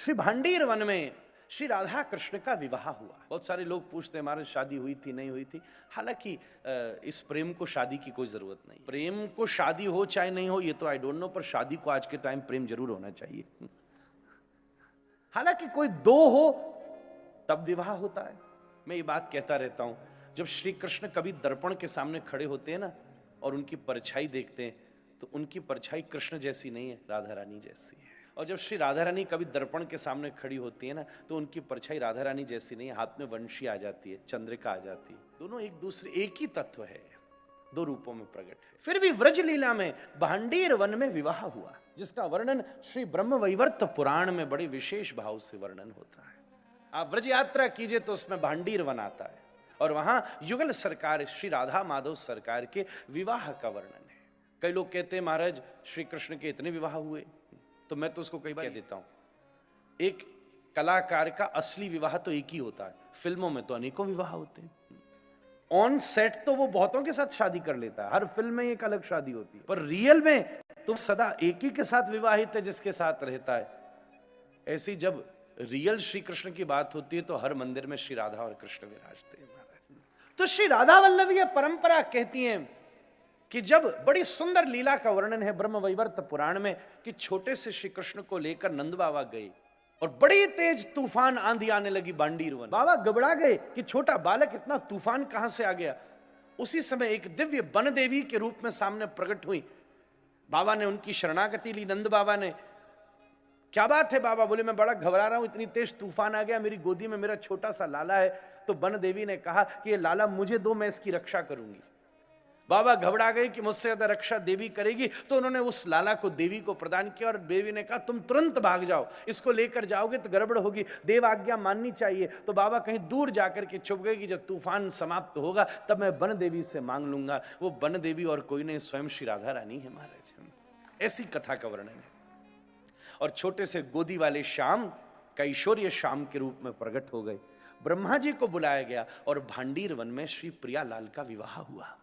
Shri Bhandir one में श्री राधा कृष्ण का विवाह हुआ। बहुत सारे लोग पूछते हैं हमारे शादी हुई थी नहीं हुई थी। हालांकि इस प्रेम को शादी की कोई जरूरत नहीं। प्रेम को शादी हो चाहे नहीं हो ये तो आई डोंट नो, पर शादी को आज के टाइम प्रेम जरूर होना चाहिए। हालांकि कोई दो हो तब विवाह होता है। मैं ये बात कहता रहता हूं, जब श्री कृष्ण कभी दर्पण के सामने खड़े होते हैं ना और उनकी परछाई देखते हैं तो उनकी परछाई कृष्ण जैसी नहीं है, राधा रानी जैसी है। और जब श्री राधा रानी कभी दर्पण के सामने खड़ी होती है ना तो उनकी परछाई राधा रानी जैसी नहीं है, हाथ में वंशी आ जाती है, चंद्रिका आ जाती है। दोनों एक दूसरे, एक ही तत्व है, दो रूपों में प्रकट है। फिर भी व्रज लीला में भांडीर वन में विवाह हुआ, जिसका वर्णन श्री ब्रह्मवैवर्त पुराण में बड़े विशेष भाव से वर्णन होता है। आप व्रज यात्रा कीजिए तो उसमें भांडीर वन आता है और वहां युगल सरकार श्री राधा माधव सरकार के विवाह का वर्णन है। कई लोग कहते हैं महाराज श्री कृष्ण के इतने विवाह हुए, तो मैं तो उसको कई बार कह देता हूं, एक कलाकार का असली विवाह तो एक ही होता है, फिल्मों में तो अनेकों विवाह होते हैं। ऑन सेट तो वो बहुतों के साथ शादी कर लेता है, हर फिल्म में एक अलग शादी होती है, पर रियल में तो सदा एक ही के साथ विवाहित है जिसके साथ रहता है। ऐसी जब रियल श्री कृष्ण की बात होती है तो हर मंदिर में श्री राधा और कृष्ण विराजते हैं महाराज। तो श्री राधा वल्लभ ये परंपरा कहती है कि जब बड़ी सुंदर लीला का वर्णन है ब्रह्मवैवर्त पुराण में कि छोटे से श्री कृष्ण को लेकर नंद बाबा गए और बड़ी तेज तूफान आंधी आने लगी भांडीर वन। बाबा घबरा गए कि छोटा बालक इतना तूफान कहां से आ गया। उसी समय एक दिव्य वन देवी के रूप में सामने प्रकट हुई। बाबा ने उनकी शरणागति ली। नंद बाबा ने, क्या बात है बाबा? बोले मैं बड़ा घबरा रहा हूं, इतनी तेज तूफान आ गया, मेरी गोदी में मेरा छोटा सा लाला है। तो वन देवी ने कहा कि ये लाला मुझे दो, मैं इसकी रक्षा करूंगी। बाबा घबरा गए कि मुझसे ज्यादा रक्षा देवी करेगी, तो उन्होंने उस लाला को देवी को प्रदान किया और देवी ने कहा तुम तुरंत भाग जाओ, इसको लेकर जाओगे तो गड़बड़ होगी, देव आज्ञा माननी चाहिए। तो बाबा कहीं दूर जाकर के छुप गए कि जब तूफान समाप्त होगा तब मैं वन देवी से मांग लूंगा। वो वन देवी और कोई नहीं, स्वयं श्री राधा रानी है महाराज। ऐसी कथा का वर्णन है। और छोटे से गोदी वाले श्याम कैशोर्य श्याम के रूप में प्रकट हो गए। ब्रह्मा जी को बुलाया गया और भांडीर वन में श्री प्रियालाल का विवाह हुआ।